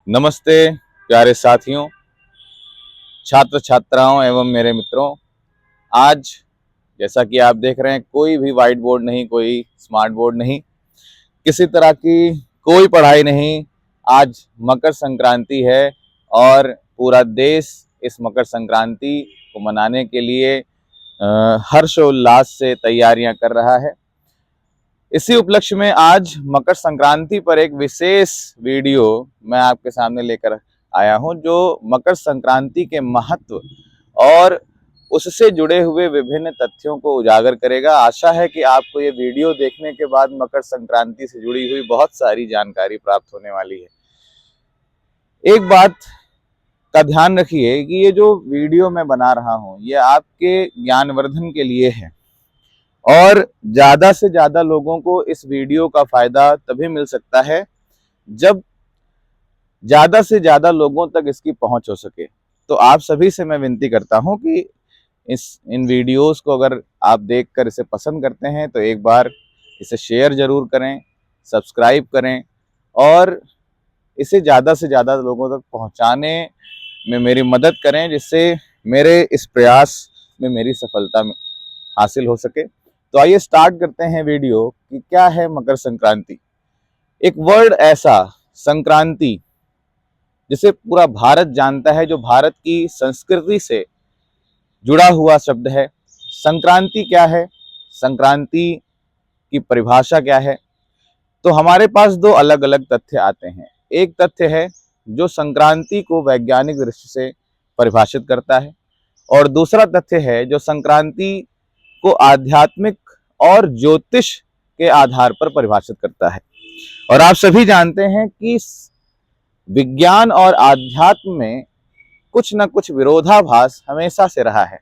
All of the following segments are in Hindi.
नमस्ते प्यारे साथियों, छात्र छात्राओं एवं मेरे मित्रों। आज जैसा कि आप देख रहे हैं, कोई भी व्हाइट बोर्ड नहीं, कोई स्मार्ट बोर्ड नहीं, किसी तरह की कोई पढ़ाई नहीं। आज मकर संक्रांति है और पूरा देश इस मकर संक्रांति को मनाने के लिए हर्षोल्लास से तैयारियां कर रहा है। इसी उपलक्ष्य में आज मकर संक्रांति पर एक विशेष वीडियो मैं आपके सामने लेकर आया हूं, जो मकर संक्रांति के महत्व और उससे जुड़े हुए विभिन्न तथ्यों को उजागर करेगा। आशा है कि आपको ये वीडियो देखने के बाद मकर संक्रांति से जुड़ी हुई बहुत सारी जानकारी प्राप्त होने वाली है। एक बात का ध्यान रखिए कि ये जो वीडियो मैं बना रहा हूं, ये आपके ज्ञानवर्धन के लिए है और ज्यादा से ज्यादा लोगों को इस वीडियो का फायदा तभी मिल सकता है जब ज्यादा से ज्यादा लोगों तक इसकी पहुंच हो सके। तो आप सभी से मैं विनती करता हूं कि इन वीडियोस को अगर आप देखकर इसे पसंद करते हैं तो एक बार इसे शेयर जरूर करें, सब्सक्राइब करें और इसे ज्यादा से ज्यादा लोगों तक पहुंचाने में मेरी मदद करें, जिससे मेरे इस प्रयास में मेरी सफलता हासिल हो सके। तो आइए स्टार्ट करते हैं वीडियो कि क्या है मकर संक्रांति। एक वर्ड ऐसा संक्रांति जिसे पूरा भारत जानता है, जो भारत की संस्कृति से जुड़ा हुआ शब्द है। संक्रांति क्या है, संक्रांति की परिभाषा क्या है, तो हमारे पास दो अलग अलग तथ्य आते हैं। एक तथ्य है जो संक्रांति को वैज्ञानिक दृष्टि से परिभाषित करता है और दूसरा तथ्य है जो संक्रांति को आध्यात्मिक और ज्योतिष के आधार पर परिभाषित करता है। और आप सभी जानते हैं कि विज्ञान और आध्यात्म में कुछ न कुछ विरोधाभास हमेशा से रहा है।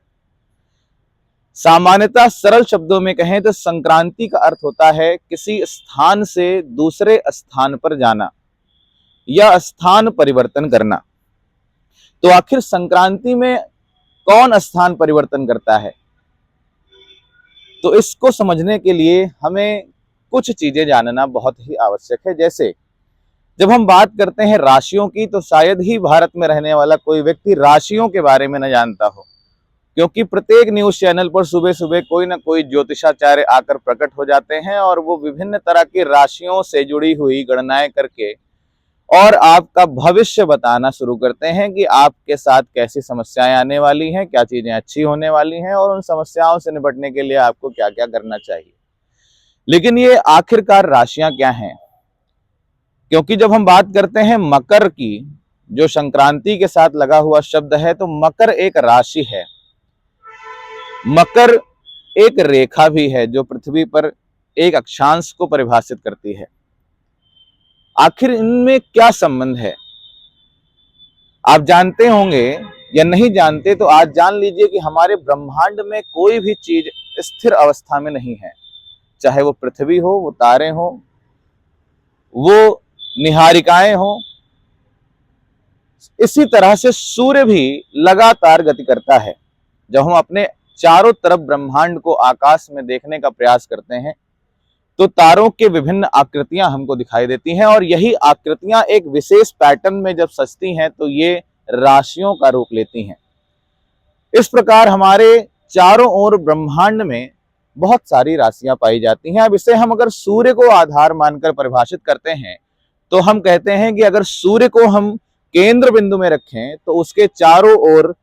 सामान्यतः सरल शब्दों में कहें तो संक्रांति का अर्थ होता है किसी स्थान से दूसरे स्थान पर जाना या स्थान परिवर्तन करना। तो आखिर संक्रांति में कौन स्थान परिवर्तन करता है? तो इसको समझने के लिए हमें कुछ चीजें जानना बहुत ही आवश्यक है। जैसे जब हम बात करते हैं राशियों की, तो शायद ही भारत में रहने वाला कोई व्यक्ति राशियों के बारे में न जानता हो, क्योंकि प्रत्येक न्यूज चैनल पर सुबह सुबह कोई ना कोई ज्योतिषाचार्य आकर प्रकट हो जाते हैं और वो विभिन्न तरह की राशियों से जुड़ी हुई गणनाएं करके और आपका भविष्य बताना शुरू करते हैं कि आपके साथ कैसी समस्याएं आने वाली हैं, क्या चीजें अच्छी होने वाली हैं और उन समस्याओं से निपटने के लिए आपको क्या क्या करना चाहिए। लेकिन ये आखिरकार राशियां क्या हैं? क्योंकि जब हम बात करते हैं मकर की, जो संक्रांति के साथ लगा हुआ शब्द है, तो मकर एक राशि है, मकर एक रेखा भी है जो पृथ्वी पर एक अक्षांश को परिभाषित करती है। आखिर इनमें क्या संबंध है आप जानते होंगे या नहीं जानते, तो आज जान लीजिए कि हमारे ब्रह्मांड में कोई भी चीज स्थिर अवस्था में नहीं है। चाहे वो पृथ्वी हो, वो तारे हो, वो निहारिकाएं हो, इसी तरह से सूर्य भी लगातार गति करता है। जब हम अपने चारों तरफ ब्रह्मांड को आकाश में देखने का प्रयास करते हैं तो तारों के विभिन्न आकृतियां हमको दिखाई देती हैं और यही आकृतियां एक विशेष पैटर्न में जब सजती हैं तो ये राशियों का रूप लेती हैं। इस प्रकार हमारे चारों ओर ब्रह्मांड में बहुत सारी राशियां पाई जाती हैं। अब इसे हम अगर सूर्य को आधार मानकर परिभाषित करते हैं तो हम कहते हैं कि अगर सूर्य को हम केंद्र बिंदु में रखें तो उसके चारों ओर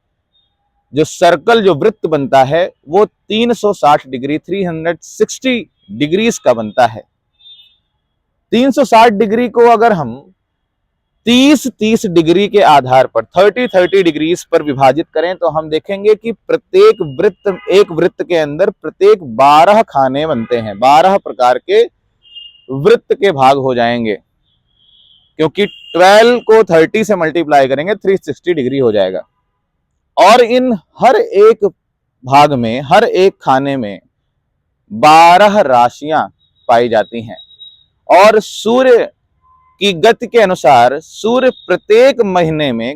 जो सर्कल, जो वृत्त बनता है, वो 360 डिग्री 360 डिग्रीज का बनता है। 360 डिग्री को अगर हम 30-30 डिग्री के आधार पर 30-30 डिग्रीज पर विभाजित करें तो हम देखेंगे कि प्रत्येक वृत्त, एक वृत्त के अंदर प्रत्येक 12 खाने बनते हैं, 12 प्रकार के वृत्त के भाग हो जाएंगे, क्योंकि 12 को 30 से मल्टीप्लाई करेंगे 360 डिग्री हो जाएगा। और इन हर एक भाग में, हर एक खाने में 12 राशियां पाई जाती हैं और सूर्य की गति के अनुसार सूर्य प्रत्येक महीने में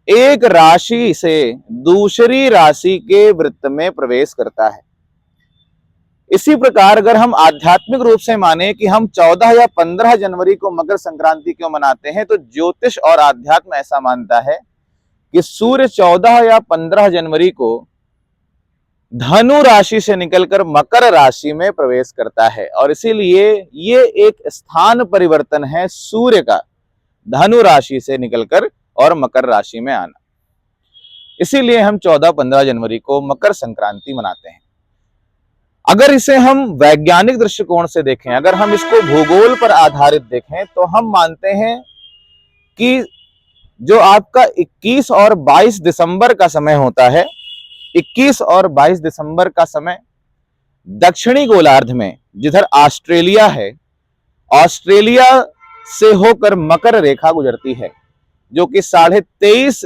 एक राशि से दूसरी राशि के वृत्त में प्रवेश करता है। इसी प्रकार अगर हम आध्यात्मिक रूप से माने कि हम 14 या 15 जनवरी को मकर संक्रांति क्यों मनाते हैं, तो ज्योतिष और आध्यात्म ऐसा मानता है कि सूर्य 14 या 15 जनवरी को धनु राशि से निकलकर मकर राशि में प्रवेश करता है, और इसीलिए ये एक स्थान परिवर्तन है सूर्य का, धनु राशि से निकलकर और मकर राशि में आना। इसीलिए हम 14-15 जनवरी को मकर संक्रांति मनाते हैं। अगर इसे हम वैज्ञानिक दृष्टिकोण से देखें, अगर हम इसको भूगोल पर आधारित देखें, तो हम मानते हैं कि जो आपका 21 और 22 दिसंबर का समय होता है, 21 और 22 दिसंबर का समय दक्षिणी गोलार्ध में, जिधर ऑस्ट्रेलिया है, ऑस्ट्रेलिया से होकर मकर रेखा गुजरती है, जो कि 23.5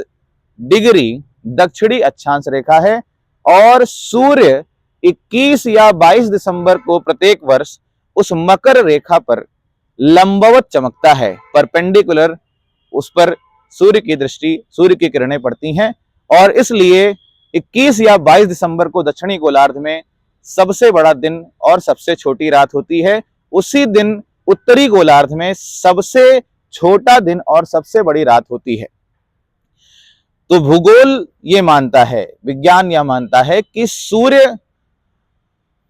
डिग्री दक्षिणी अक्षांश रेखा है, और सूर्य 21 या 22 दिसंबर को प्रत्येक वर्ष उस मकर रेखा पर लंबवत चमकता है, परपेंडिकुलर उस पर सूर्य की दृष्टि, सूर्य की किरणें पड़ती हैं, और इसलिए 21 या 22 दिसंबर को दक्षिणी गोलार्ध में सबसे बड़ा दिन और सबसे छोटी रात होती है। उसी दिन उत्तरी गोलार्ध में सबसे छोटा दिन और सबसे बड़ी रात होती है। तो भूगोल ये मानता है, विज्ञान यह मानता है कि सूर्य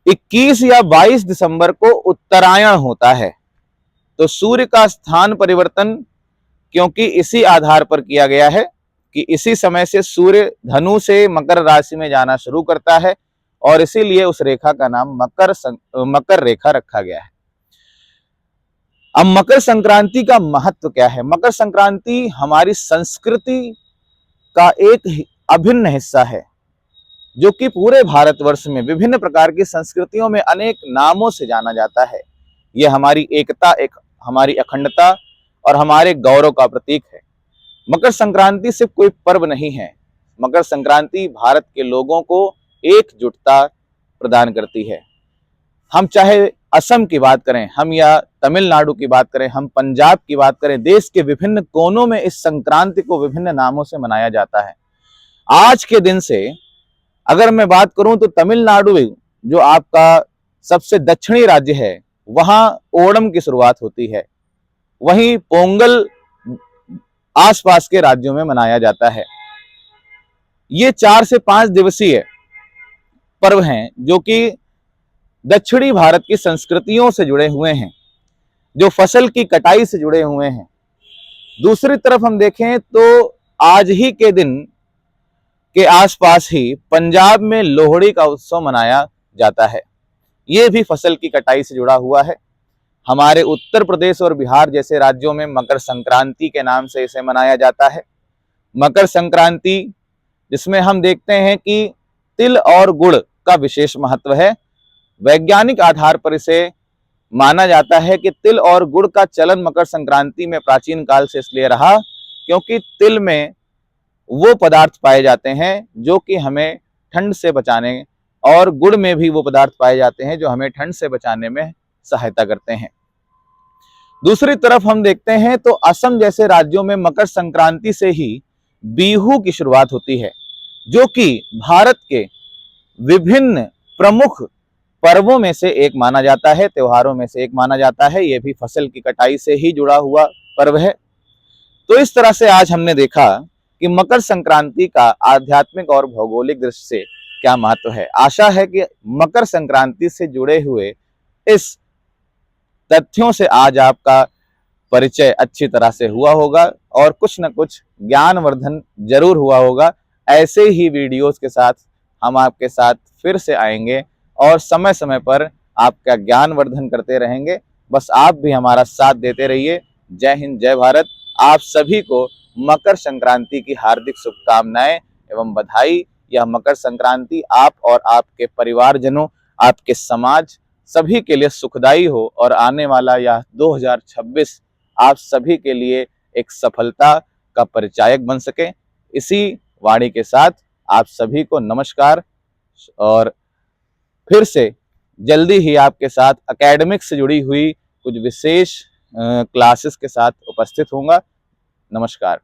21 या 22 दिसंबर को उत्तरायण होता है। तो सूर्य का स्थान परिवर्तन क्योंकि इसी आधार पर किया गया है कि इसी समय से सूर्य धनु से मकर राशि में जाना शुरू करता है, और इसीलिए उस रेखा का नाम मकर रेखा रखा गया है। अब मकर संक्रांति का महत्व क्या है? मकर संक्रांति हमारी संस्कृति का एक अभिन्न हिस्सा है, जो कि पूरे भारतवर्ष में विभिन्न प्रकार की संस्कृतियों में अनेक नामों से जाना जाता है। यह हमारी एकता, हमारी अखंडता और हमारे गौरव का प्रतीक है। मकर संक्रांति सिर्फ कोई पर्व नहीं है, मकर संक्रांति भारत के लोगों को एकजुटता प्रदान करती है। हम चाहे असम की बात करें, हम या तमिलनाडु की बात करें, हम पंजाब की बात करें, देश के विभिन्न कोनों में इस संक्रांति को विभिन्न नामों से मनाया जाता है। आज के दिन से अगर मैं बात करूं तो तमिलनाडु जो आपका सबसे दक्षिणी राज्य है, वहां ओणम की शुरुआत होती है। वहीं पोंगल आसपास के राज्यों में मनाया जाता है। ये 4 से 5 दिवसीय पर्व हैं, जो कि दक्षिणी भारत की संस्कृतियों से जुड़े हुए हैं, जो फसल की कटाई से जुड़े हुए हैं। दूसरी तरफ हम देखें तो आज ही के दिन के आसपास ही पंजाब में लोहड़ी का उत्सव मनाया जाता है। ये भी फसल की कटाई से जुड़ा हुआ है। हमारे उत्तर प्रदेश और बिहार जैसे राज्यों में मकर संक्रांति के नाम से इसे मनाया जाता है। मकर संक्रांति जिसमें हम देखते हैं कि तिल और गुड़ का विशेष महत्व है। वैज्ञानिक आधार पर इसे माना जाता है कि तिल और गुड़ का चलन मकर संक्रांति में प्राचीन काल से इसलिए रहा क्योंकि तिल में वो पदार्थ पाए जाते हैं जो कि हमें ठंड से बचाने, और गुड़ में भी वो पदार्थ पाए जाते हैं जो हमें ठंड से बचाने में सहायता करते हैं। दूसरी तरफ हम देखते हैं तो असम जैसे राज्यों में मकर संक्रांति से ही बिहू की शुरुआत होती है, जो कि भारत के विभिन्न प्रमुख पर्वों में से एक माना जाता है, त्योहारों में से एक माना जाता है। यह भी फसल की कटाई से ही जुड़ा हुआ पर्व है। तो इस तरह से आज हमने देखा कि मकर संक्रांति का आध्यात्मिक और भौगोलिक दृष्टि से क्या महत्व है। आशा है कि मकर संक्रांति से जुड़े हुए इस तथ्यों से आज आपका परिचय अच्छी तरह से हुआ होगा और कुछ न कुछ ज्ञानवर्धन जरूर हुआ होगा। ऐसे ही वीडियोस के साथ हम आपके साथ फिर से आएंगे और समय समय पर आपका ज्ञानवर्धन करते रहेंगे। बस आप भी हमारा साथ देते रहिए। जय हिंद, जय भारत। आप सभी को मकर संक्रांति की हार्दिक शुभकामनाएं एवं बधाई। यह मकर संक्रांति आप और आपके परिवारजनों, आपके समाज सभी के लिए सुखदायी हो और आने वाला यह 2026 आप सभी के लिए एक सफलता का परिचायक बन सके। इसी वाणी के साथ आप सभी को नमस्कार, और फिर से जल्दी ही आपके साथ एकेडमिक से जुड़ी हुई कुछ विशेष क्लासेस के साथ उपस्थित होऊंगा। नमस्कार।